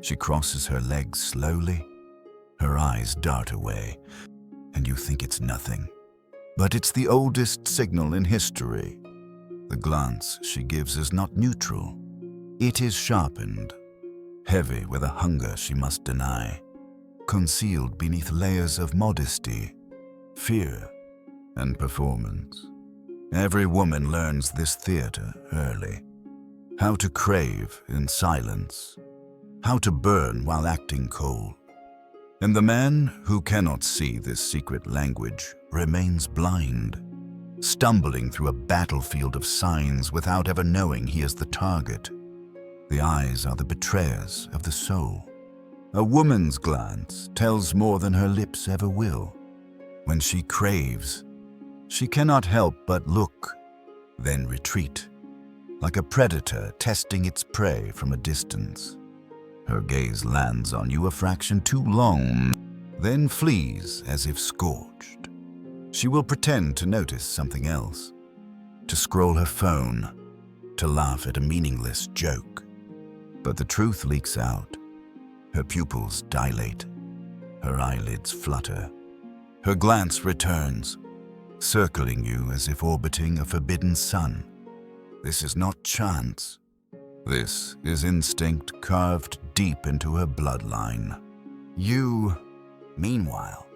She crosses her legs slowly. Her eyes dart away, and you think it's nothing. But it's the oldest signal in history. The glance she gives is not neutral. It is sharpened, heavy with a hunger she must deny, concealed beneath layers of modesty, fear, and performance. Every woman learns this theater early. How to crave in silence, how to burn while acting cold. And the man who cannot see this secret language remains blind, stumbling through a battlefield of signs without ever knowing he is the target. The eyes are the betrayers of the soul. A woman's glance tells more than her lips ever will. When she craves, she cannot help but look, then retreat, like a predator testing its prey from a distance. Her gaze lands on you a fraction too long, then flees as if scorched. She will pretend to notice something else, to scroll her phone, to laugh at a meaningless joke. But the truth leaks out. Her pupils dilate, her eyelids flutter. Her glance returns, circling you as if orbiting a forbidden sun. This is not chance. This is instinct carved deep into her bloodline. You, meanwhile,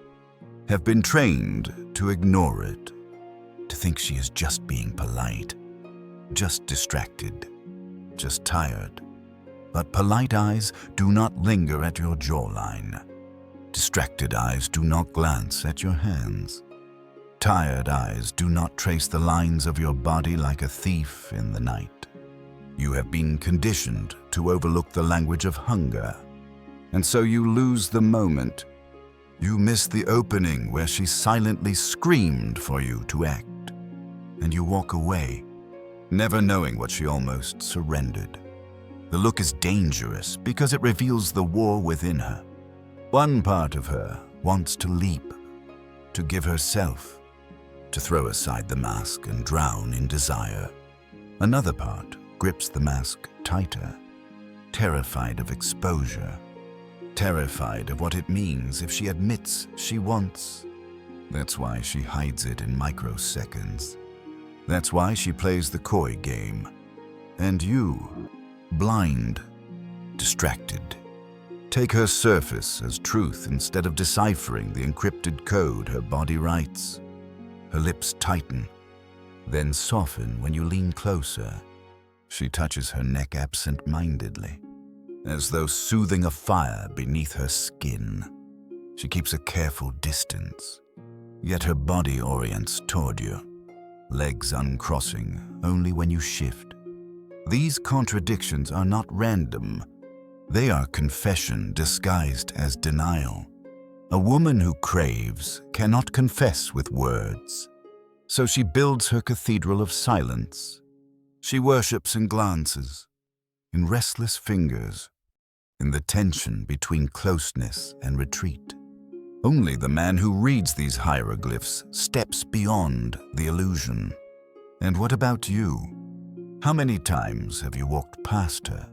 have been trained to ignore it, to think she is just being polite, just distracted, just tired. But polite eyes do not linger at your jawline. Distracted eyes do not glance at your hands. Tired eyes do not trace the lines of your body like a thief in the night. You have been conditioned to overlook the language of hunger, and so you lose the moment. You miss the opening where she silently screamed for you to act, and you walk away, never knowing what she almost surrendered. The look is dangerous because it reveals the war within her. One part of her wants to leap, to give herself, to throw aside the mask and drown in desire. Another part grips the mask tighter, terrified of exposure, terrified of what it means if she admits she wants. That's why she hides it in microseconds. That's why she plays the coy game. And you, blind, distracted, take her surface as truth instead of deciphering the encrypted code her body writes. Her lips tighten, then soften when you lean closer. She touches her neck absent-mindedly, as though soothing a fire beneath her skin. She keeps a careful distance, yet her body orients toward you, legs uncrossing only when you shift. These contradictions are not random. They are confession disguised as denial. A woman who craves cannot confess with words, so she builds her cathedral of silence. She worships in glances, in restless fingers, in the tension between closeness and retreat. Only the man who reads these hieroglyphs steps beyond the illusion. And what about you? How many times have you walked past her,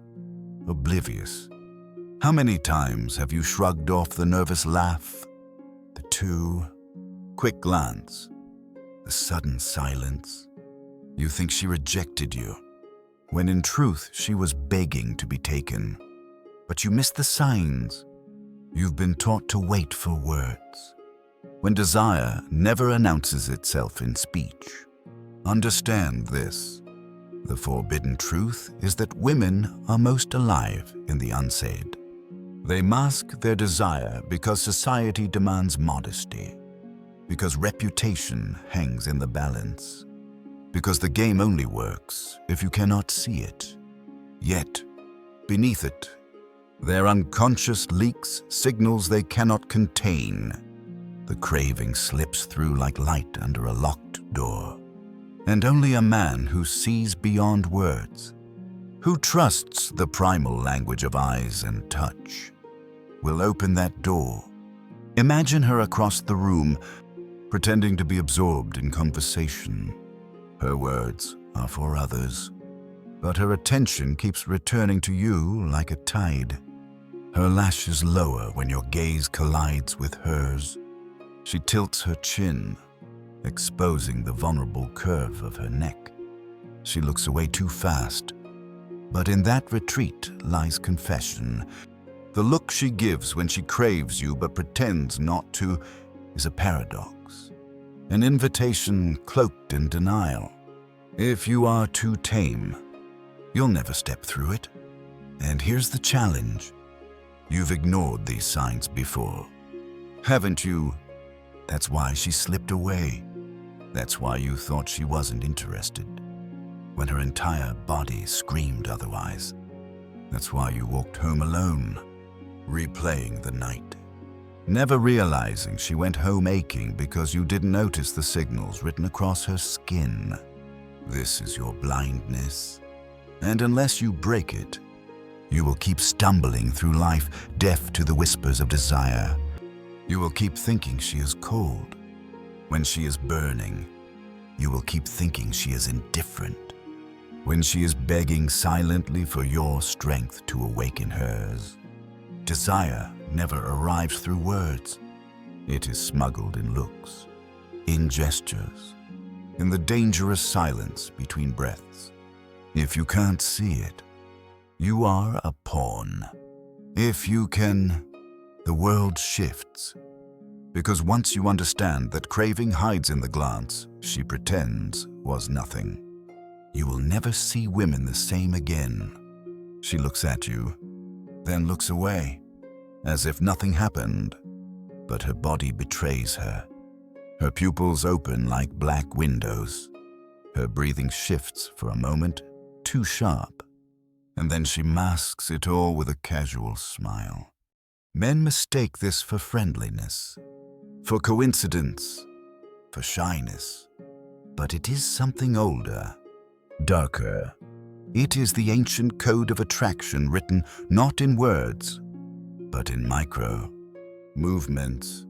oblivious? How many times have you shrugged off the nervous laugh, the too quick glance, the sudden silence? You think she rejected you, when in truth she was begging to be taken. But you miss the signs. You've been taught to wait for words, when desire never announces itself in speech. Understand this. The forbidden truth is that women are most alive in the unsaid. They mask their desire because society demands modesty, because reputation hangs in the balance, because the game only works if you cannot see it. Yet, beneath it, their unconscious leaks signals they cannot contain. The craving slips through like light under a locked door. And only a man who sees beyond words, who trusts the primal language of eyes and touch, will open that door. Imagine her across the room, pretending to be absorbed in conversation. Her words are for others, but her attention keeps returning to you like a tide. Her lashes lower when your gaze collides with hers. She tilts her chin, exposing the vulnerable curve of her neck. She looks away too fast, but in that retreat lies confession. The look she gives when she craves you but pretends not to is a paradox, an invitation cloaked in denial. If you are too tame, you'll never step through it. And here's the challenge. You've ignored these signs before, haven't you? That's why she slipped away. That's why you thought she wasn't interested, when her entire body screamed otherwise. That's why you walked home alone, replaying the night, never realizing she went home aching because you didn't notice the signals written across her skin. This is your blindness, and unless you break it, you will keep stumbling through life, deaf to the whispers of desire. You will keep thinking she is cold when she is burning. You will keep thinking she is indifferent when she is begging silently for your strength to awaken hers. Desire never arrives through words. It is smuggled in looks, in gestures, in the dangerous silence between breaths. If you can't see it, you are a pawn. If you can, the world shifts. Because once you understand that craving hides in the glance she pretends was nothing, you will never see women the same again. She looks at you, then looks away, as if nothing happened, but her body betrays her. Her pupils open like black windows. Her breathing shifts for a moment, too sharp, and then she masks it all with a casual smile. Men mistake this for friendliness, for coincidence, for shyness. But it is something older, darker. It is the ancient code of attraction written not in words, but in micro movements.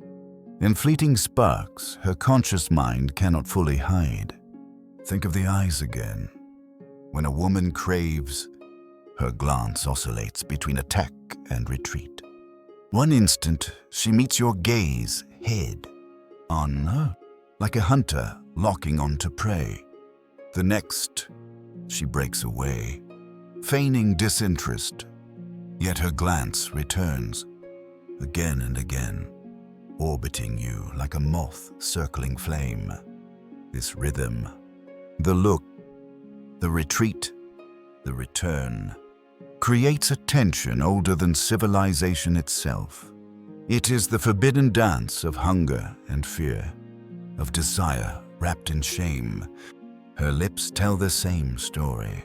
In fleeting sparks her conscious mind cannot fully hide. Think of the eyes again. When a woman craves, her glance oscillates between attack and retreat. One instant, she meets your gaze head on, like a hunter locking onto prey. The next, she breaks away, feigning disinterest. Yet her glance returns, again and again, orbiting you like a moth circling flame. This rhythm, the look, the retreat, the return, creates a tension older than civilization itself. It is the forbidden dance of hunger and fear, of desire wrapped in shame. Her lips tell the same story.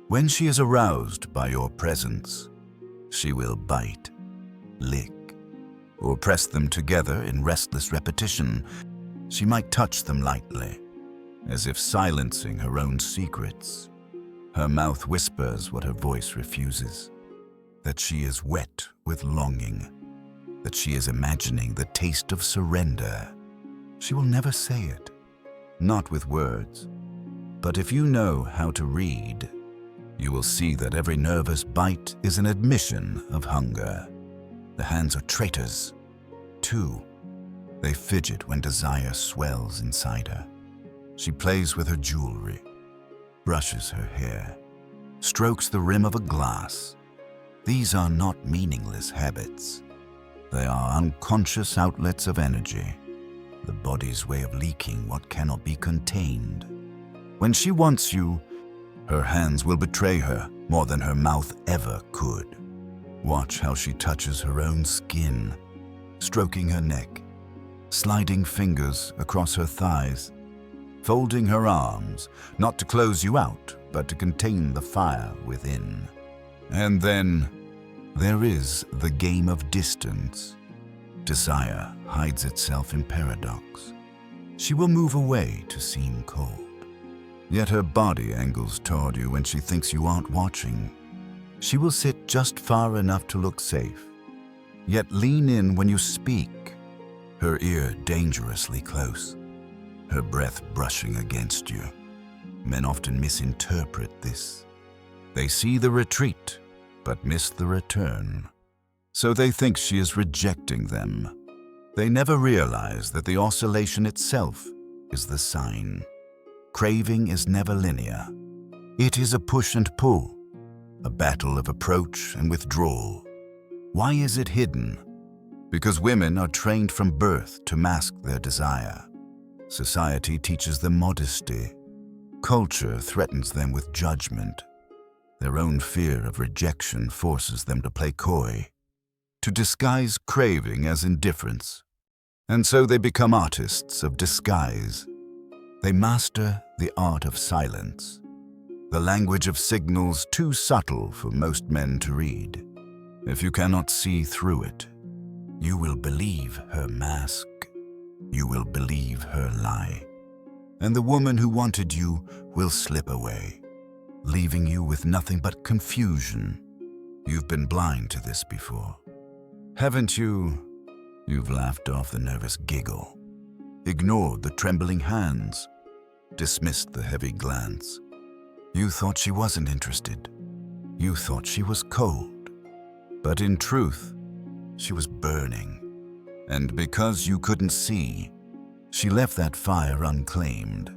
When she is aroused by your presence, she will bite, lick, or press them together in restless repetition. She might touch them lightly, as if silencing her own secrets. Her mouth whispers what her voice refuses, that she is wet with longing, that she is imagining the taste of surrender. She will never say it, not with words, but if you know how to read, you will see that every nervous bite is an admission of hunger. The hands are traitors, too. They fidget when desire swells inside her. She plays with her jewelry, brushes her hair, strokes the rim of a glass. These are not meaningless habits. They are unconscious outlets of energy, the body's way of leaking what cannot be contained. When she wants you, her hands will betray her more than her mouth ever could. Watch how she touches her own skin, stroking her neck, sliding fingers across her thighs, folding her arms, not to close you out, but to contain the fire within. And then there is the game of distance. Desire hides itself in paradox. She will move away to seem cold, yet her body angles toward you when she thinks you aren't watching. She will sit just far enough to look safe, yet lean in when you speak, her ear dangerously close, her breath brushing against you. Men often misinterpret this. They see the retreat, but miss the return. so they think she is rejecting them. They never realize that the oscillation itself is the sign. Craving is never linear. It is a push and pull, a battle of approach and withdrawal. Why is it hidden? Because women are trained from birth to mask their desire. Society teaches them modesty. Culture threatens them with judgment. Their own fear of rejection forces them to play coy, to disguise craving as indifference. And so they become artists of disguise. They master the art of silence, the language of signals too subtle for most men to read. If you cannot see through it, you will believe her mask. You will believe her lie. And the woman who wanted you will slip away, leaving you with nothing but confusion. You've been blind to this before, haven't you? You've laughed off the nervous giggle, ignored the trembling hands, dismissed the heavy glance. You thought she wasn't interested. You thought she was cold. But in truth, she was burning. And because you couldn't see, she left that fire unclaimed.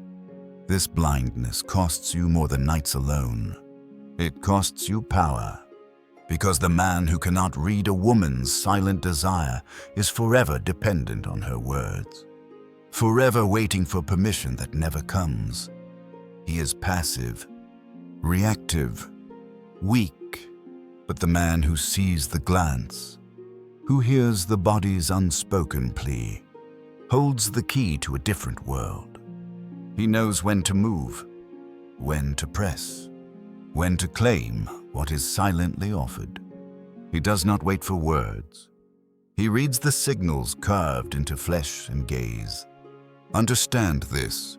This blindness costs you more than nights alone. It costs you power. Because the man who cannot read a woman's silent desire is forever dependent on her words, forever waiting for permission that never comes. He is passive, reactive, weak. But the man who sees the glance, who hears the body's unspoken plea, holds the key to a different world. He knows when to move, when to press, when to claim what is silently offered. He does not wait for words. He reads the signals carved into flesh and gaze. Understand this.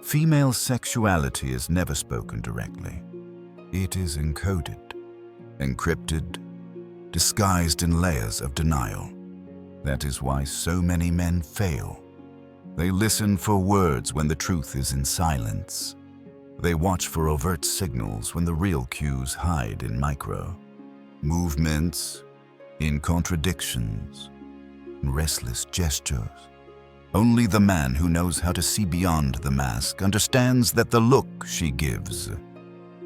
Female sexuality is never spoken directly. It is encoded, encrypted, disguised in layers of denial. That is why so many men fail. They listen for words when the truth is in silence. They watch for overt signals when the real cues hide in micro movements, in contradictions, in restless gestures. Only the man who knows how to see beyond the mask understands that the look she gives,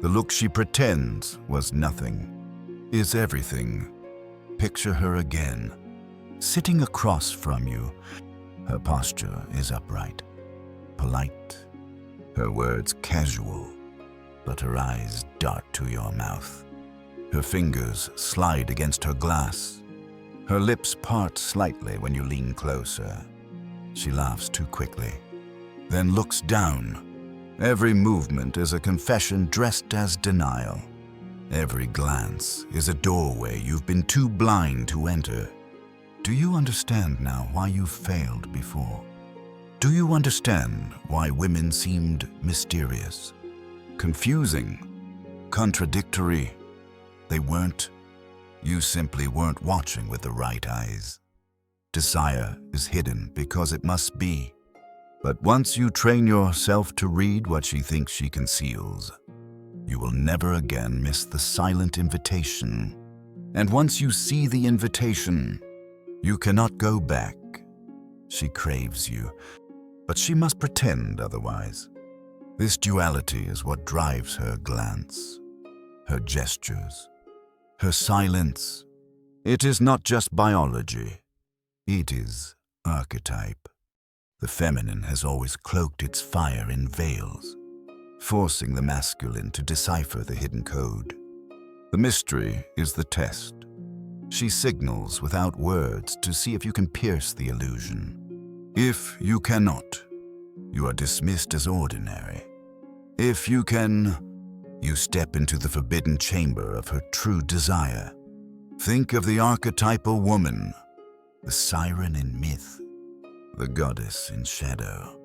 the look she pretends was nothing, is everything. Picture her again, sitting across from you. Her posture is upright, polite, her words casual, but her eyes dart to your mouth. Her fingers slide against her glass. Her lips part slightly when you lean closer. She laughs too quickly, then looks down. Every movement is a confession dressed as denial. Every glance is a doorway you've been too blind to enter. Do you understand now why you failed before? Do you understand why women seemed mysterious, confusing, contradictory? They weren't. You simply weren't watching with the right eyes. Desire is hidden because it must be. But once you train yourself to read what she thinks she conceals, you will never again miss the silent invitation. And once you see the invitation, you cannot go back. She craves you, but she must pretend otherwise. This duality is what drives her glance, her gestures, her silence. It is not just biology. It is archetype. The feminine has always cloaked its fire in veils, forcing the masculine to decipher the hidden code. The mystery is the test. She signals without words to see if you can pierce the illusion. If you cannot, you are dismissed as ordinary. If you can, you step into the forbidden chamber of her true desire. Think of the archetypal woman, the siren in myth, the goddess in shadow,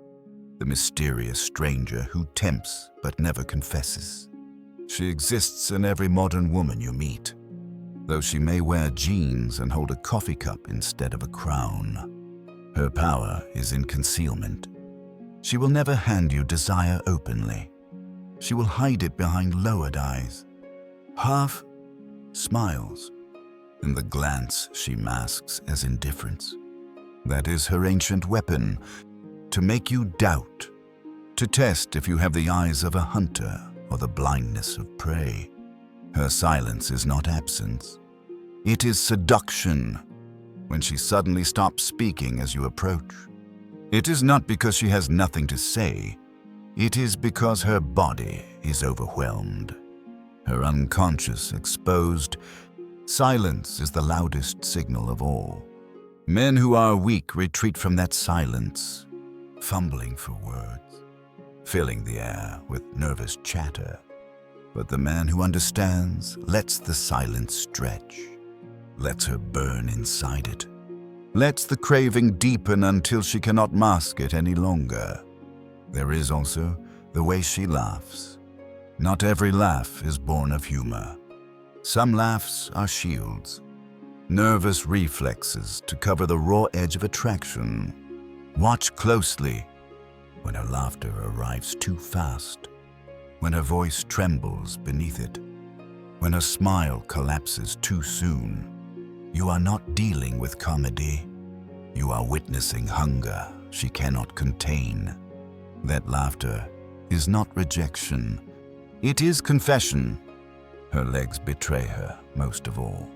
the mysterious stranger who tempts but never confesses. She exists in every modern woman you meet, though she may wear jeans and hold a coffee cup instead of a crown. Her power is in concealment. She will never hand you desire openly. She will hide it behind lowered eyes, half smiles, and the glance she masks as indifference. That is her ancient weapon, to make you doubt, to test if you have the eyes of a hunter or the blindness of prey. Her silence is not absence. It is seduction, when she suddenly stops speaking as you approach. It is not because she has nothing to say. It is because her body is overwhelmed. Her unconscious exposed. Silence is the loudest signal of all. Men who are weak retreat from that silence, fumbling for words, filling the air with nervous chatter. But the man who understands lets the silence stretch, lets her burn inside it, lets the craving deepen until she cannot mask it any longer. There is also the way she laughs. Not every laugh is born of humor. Some laughs are shields, nervous reflexes to cover the raw edge of attraction. Watch closely when her laughter arrives too fast, when her voice trembles beneath it, when her smile collapses too soon. You are not dealing with comedy. You are witnessing hunger she cannot contain. That laughter is not rejection. It is confession. Her legs betray her most of all.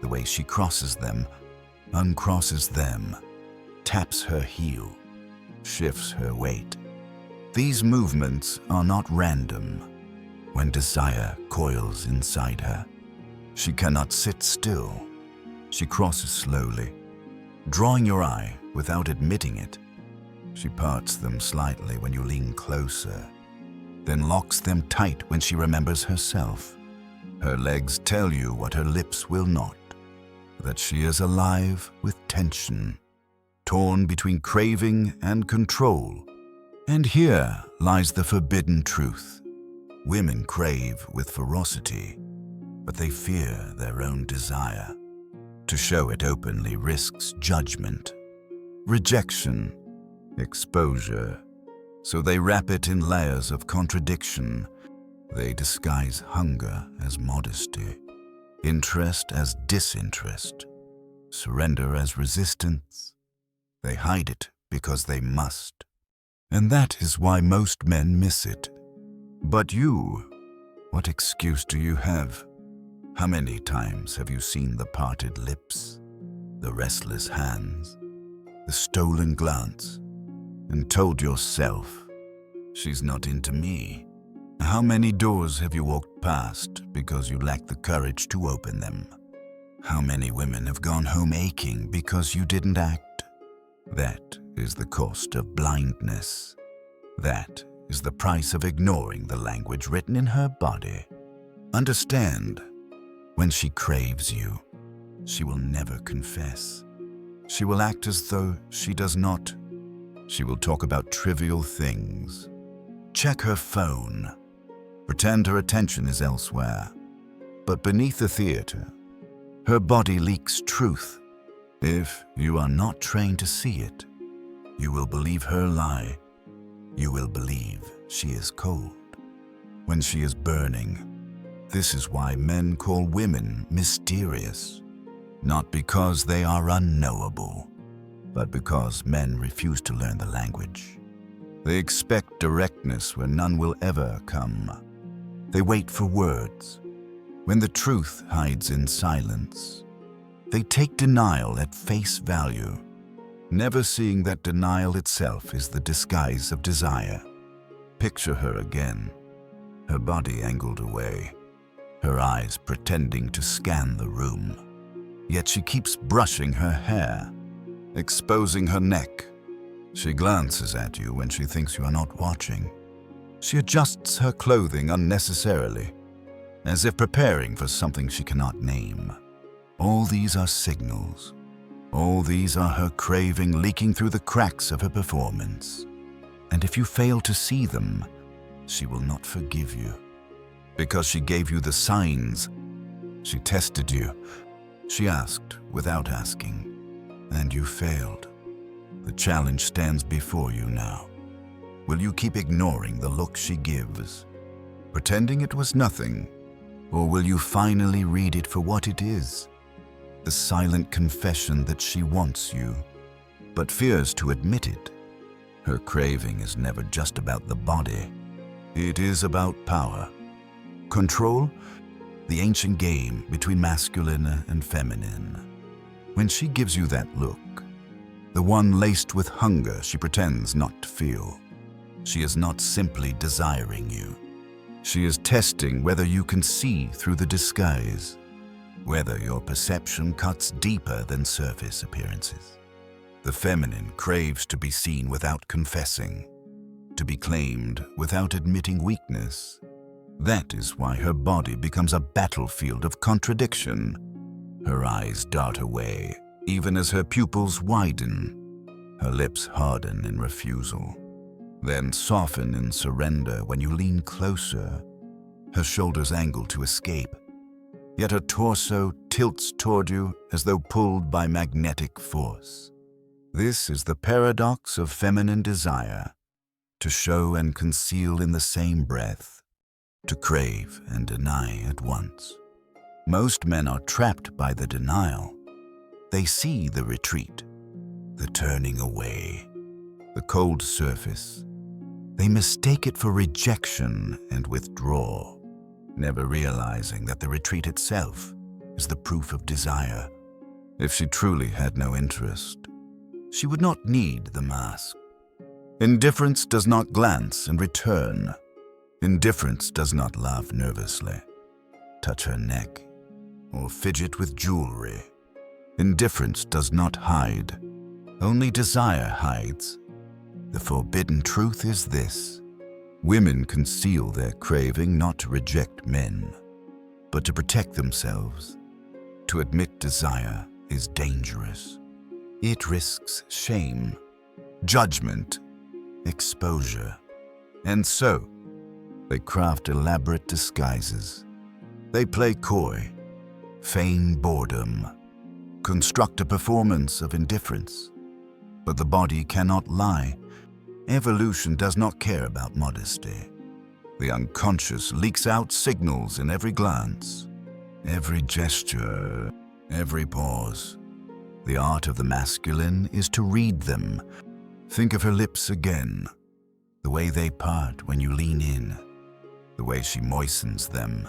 The way she crosses them, uncrosses them, taps her heel, shifts her weight. These movements are not random. When desire coils inside her, she cannot sit still. She crosses slowly, drawing your eye without admitting it. She parts them slightly when you lean closer, then locks them tight when she remembers herself. Her legs tell you what her lips will not, that she is alive with tension, torn between craving and control. And here lies the forbidden truth. Women crave with ferocity, but they fear their own desire. To show it openly risks judgment, rejection, exposure. So they wrap it in layers of contradiction. They disguise hunger as modesty, interest as disinterest, surrender as resistance. They hide it because they must. And that is why most men miss it. But you, what excuse do you have? How many times have you seen the parted lips, the restless hands, the stolen glance, and told yourself, she's not into me? How many doors have you walked past because you lacked the courage to open them? How many women have gone home aching because you didn't act? That is the cost of blindness. That is the price of ignoring the language written in her body. Understand, when she craves you, she will never confess. She will act as though she does not. She will talk about trivial things. Check her phone. Pretend her attention is elsewhere. But beneath the theater, her body leaks truth. If you are not trained to see it, you will believe her lie. You will believe she is cold when she is burning. This is why men call women mysterious. Not because they are unknowable, but because men refuse to learn the language. They expect directness where none will ever come. They wait for words, when the truth hides in silence. They take denial at face value, never seeing that denial itself is the disguise of desire. Picture her again, her body angled away, her eyes pretending to scan the room. Yet she keeps brushing her hair, exposing her neck. She glances at you when she thinks you are not watching. She adjusts her clothing unnecessarily, as if preparing for something she cannot name. All these are signals. All these are her craving leaking through the cracks of her performance. And if you fail to see them, she will not forgive you. Because she gave you the signs. She tested you. She asked without asking. And you failed. The challenge stands before you now. Will you keep ignoring the look she gives, pretending it was nothing? Or will you finally read it for what it is? the silent confession that she wants you, but fears to admit it. Her craving is never just about the body. It is about power. Control, the ancient game between masculine and feminine. When she gives you that look, the one laced with hunger she pretends not to feel, she is not simply desiring you. She is testing whether you can see through the disguise, whether your perception cuts deeper than surface appearances. The feminine craves to be seen without confessing, to be claimed without admitting weakness. That is why her body becomes a battlefield of contradiction. Her eyes dart away, even as her pupils widen. Her lips harden in refusal, then soften in surrender when you lean closer. Her shoulders angle to escape, yet her torso tilts toward you as though pulled by magnetic force. This is the paradox of feminine desire, to show and conceal in the same breath, to crave and deny at once. Most men are trapped by the denial. They see the retreat, the turning away, the cold surface. They mistake it for rejection and withdraw, never realizing that the retreat itself is the proof of desire. If she truly had no interest, she would not need the mask. Indifference does not glance and return. Indifference does not laugh nervously, touch her neck, or fidget with jewelry. Indifference does not hide. Only desire hides. The forbidden truth is this: women conceal their craving not to reject men, but to protect themselves. To admit desire is dangerous. It risks shame, judgment, exposure. And so, they craft elaborate disguises. They play coy, feign boredom, construct a performance of indifference. But the body cannot lie. Evolution does not care about modesty. The unconscious leaks out signals in every glance, every gesture, every pause. The art of the masculine is to read them. Think of her lips again, the way they part when you lean in, the way she moistens them,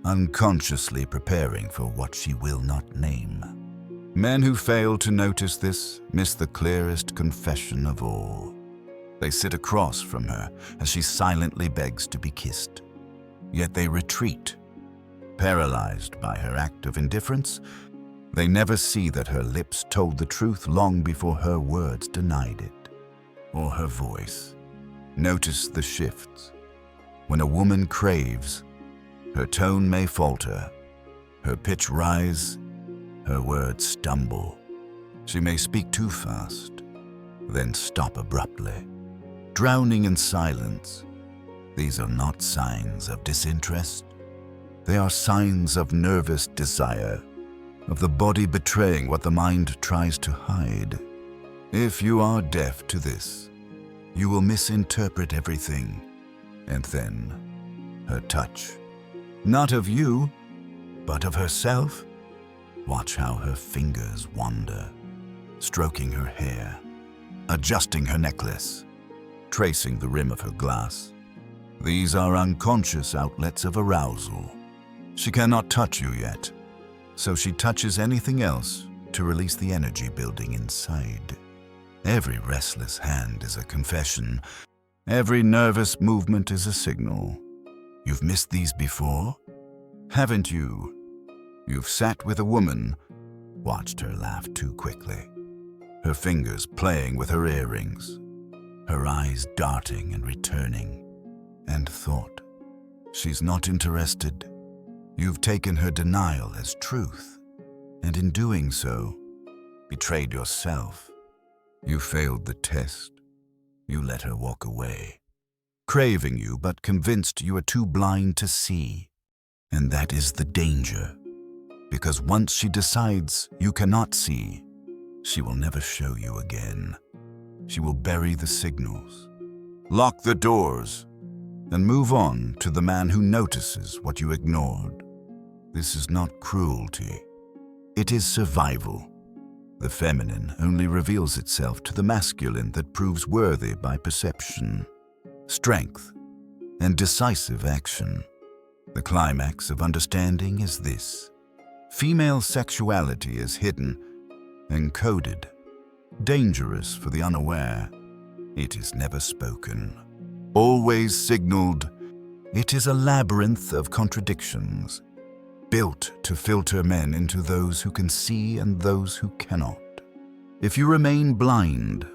unconsciously preparing for what she will not name. Men who fail to notice this miss the clearest confession of all. They sit across from her as she silently begs to be kissed. Yet they retreat, paralyzed by her act of indifference. They never see that her lips told the truth long before her words denied it, or her voice. Notice the shifts. When a woman craves, her tone may falter, her pitch rise, her words stumble. She may speak too fast, then stop abruptly, drowning in silence. These are not signs of disinterest. They are signs of nervous desire, of the body betraying what the mind tries to hide. If you are deaf to this, you will misinterpret everything. And then, her touch, not of you, but of herself. Watch how her fingers wander, stroking her hair, adjusting her necklace, tracing the rim of her glass. These are unconscious outlets of arousal. She cannot touch you yet, so she touches anything else to release the energy building inside. Every restless hand is a confession. Every nervous movement is a signal. You've missed these before, haven't you? You've sat with a woman, watched her laugh too quickly, her fingers playing with her earrings, her eyes darting and returning, and thought, she's not interested. You've taken her denial as truth, and in doing so, betrayed yourself. You failed the test. You let her walk away, craving you but convinced you are too blind to see. And that is the danger, because once she decides you cannot see, she will never show you again. She will bury the signals, lock the doors, and move on to the man who notices what you ignored. This is not cruelty. It is survival. The feminine only reveals itself to the masculine that proves worthy by perception, strength, and decisive action. The climax of understanding is this: female sexuality is hidden, encoded, dangerous for the unaware. It is never spoken, always signaled. It is a labyrinth of contradictions, built to filter men into those who can see and those who cannot. If you remain blind,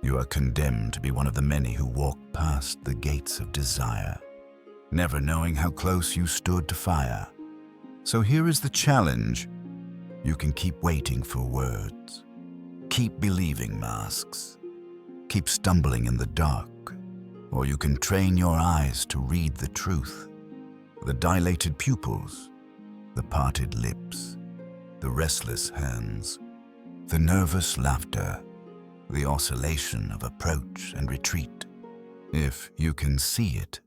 you are condemned to be one of the many who walk past the gates of desire, never knowing how close you stood to fire. So here is the challenge. You can keep waiting for words, keep believing masks, keep stumbling in the dark, or you can train your eyes to read the truth. The dilated pupils, the parted lips, the restless hands, the nervous laughter, the oscillation of approach and retreat. If you can see it,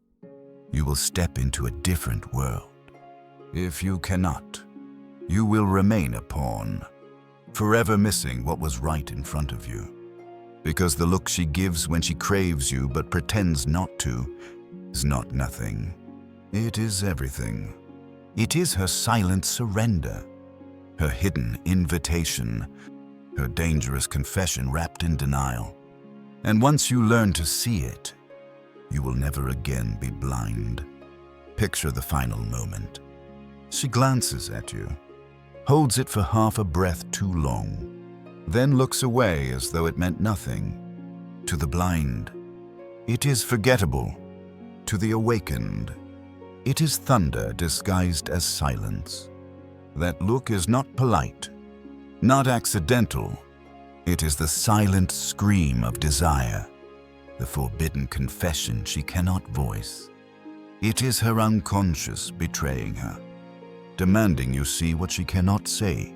you will step into a different world. If you cannot, you will remain a pawn, forever missing what was right in front of you. Because the look she gives when she craves you but pretends not to is not nothing. It is everything. It is her silent surrender, her hidden invitation, her dangerous confession wrapped in denial. And once you learn to see it, you will never again be blind. Picture the final moment. She glances at you, holds it for half a breath too long, then looks away as though it meant nothing. To the blind, it is forgettable. To the awakened, it is thunder disguised as silence. That look is not polite, not accidental. It is the silent scream of desire, the forbidden confession she cannot voice. It is her unconscious betraying her, demanding you see what she cannot say.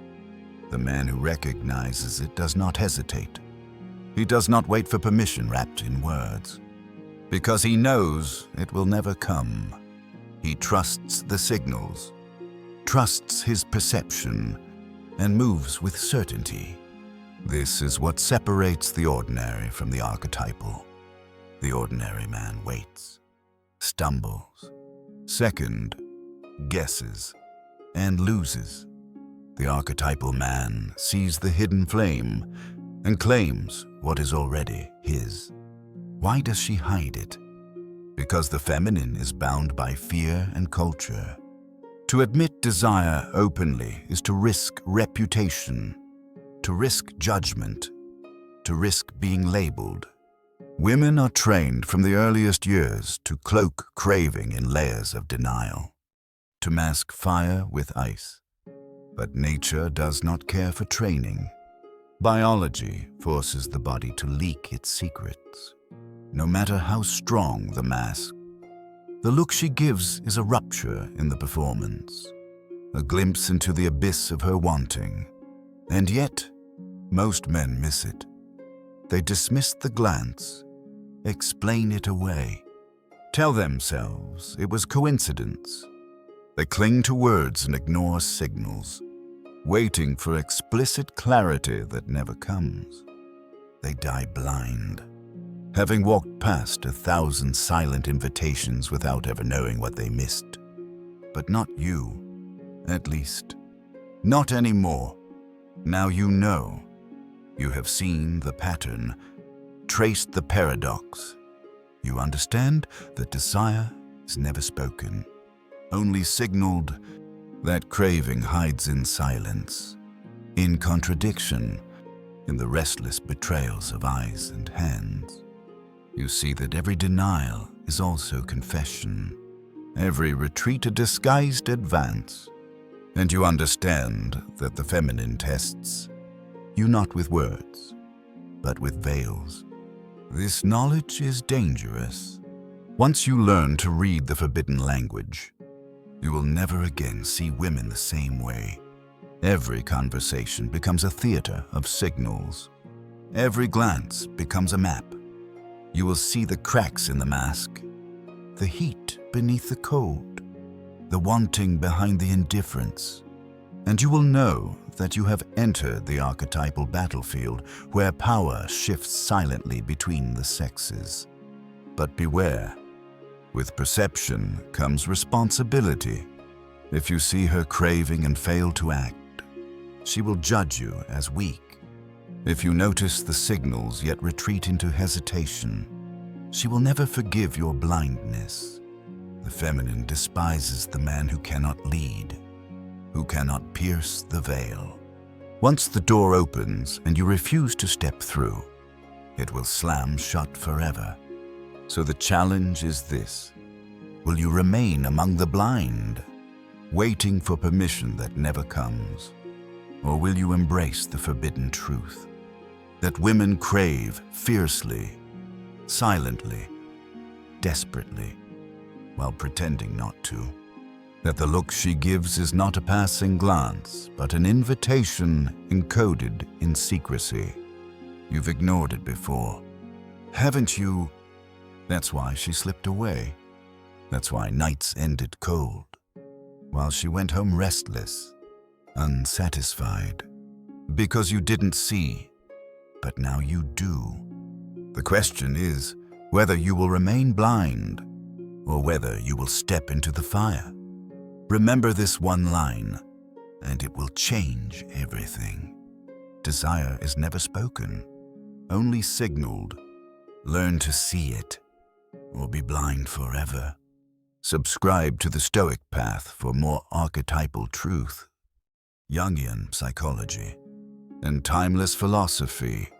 The man who recognizes it does not hesitate. He does not wait for permission wrapped in words, because he knows it will never come. He trusts the signals, trusts his perception, and moves with certainty. This is what separates the ordinary from the archetypal. The ordinary man waits, stumbles, second, guesses, and loses. The archetypal man sees the hidden flame and claims what is already his. Why does she hide it? Because the feminine is bound by fear and culture. To admit desire openly is to risk reputation, to risk judgment, to risk being labeled. Women are trained from the earliest years to cloak craving in layers of denial, to mask fire with ice. But nature does not care for training. Biology forces the body to leak its secrets, no matter how strong the mask. The look she gives is a rupture in the performance, a glimpse into the abyss of her wanting. And yet, most men miss it. They dismiss the glance, explain it away, tell themselves it was coincidence. They cling to words and ignore signals, waiting for explicit clarity that never comes. They die blind, having walked past 1,000 silent invitations without ever knowing what they missed. But not you, at least. Not anymore. Now you know. You have seen the pattern, traced the paradox. You understand that desire is never spoken, only signaled. That craving hides in silence, in contradiction, in the restless betrayals of eyes and hands. You see that every denial is also confession, every retreat a disguised advance. And you understand that the feminine tests you not with words, but with veils. This knowledge is dangerous. Once you learn to read the forbidden language, you will never again see women the same way. Every conversation becomes a theater of signals. Every glance becomes a map. You will see the cracks in the mask, the heat beneath the cold, the wanting behind the indifference. And you will know that you have entered the archetypal battlefield where power shifts silently between the sexes. But beware, with perception comes responsibility. If you see her craving and fail to act, she will judge you as weak. If you notice the signals yet retreat into hesitation, she will never forgive your blindness. The feminine despises the man who cannot lead, who cannot pierce the veil. Once the door opens and you refuse to step through, it will slam shut forever. So the challenge is this: will you remain among the blind, waiting for permission that never comes? Or will you embrace the forbidden truth that women crave fiercely, silently, desperately, while pretending not to? That the look she gives is not a passing glance, but an invitation encoded in secrecy. You've ignored it before, haven't you? That's why she slipped away. That's why nights ended cold, while she went home restless, unsatisfied. Because you didn't see, but now you do. The question is whether you will remain blind or whether you will step into the fire. Remember this one line, and it will change everything. Desire is never spoken, only signaled. Learn to see it, or be blind forever. Subscribe to the Stoic path for more archetypal truth, Jungian psychology, and timeless philosophy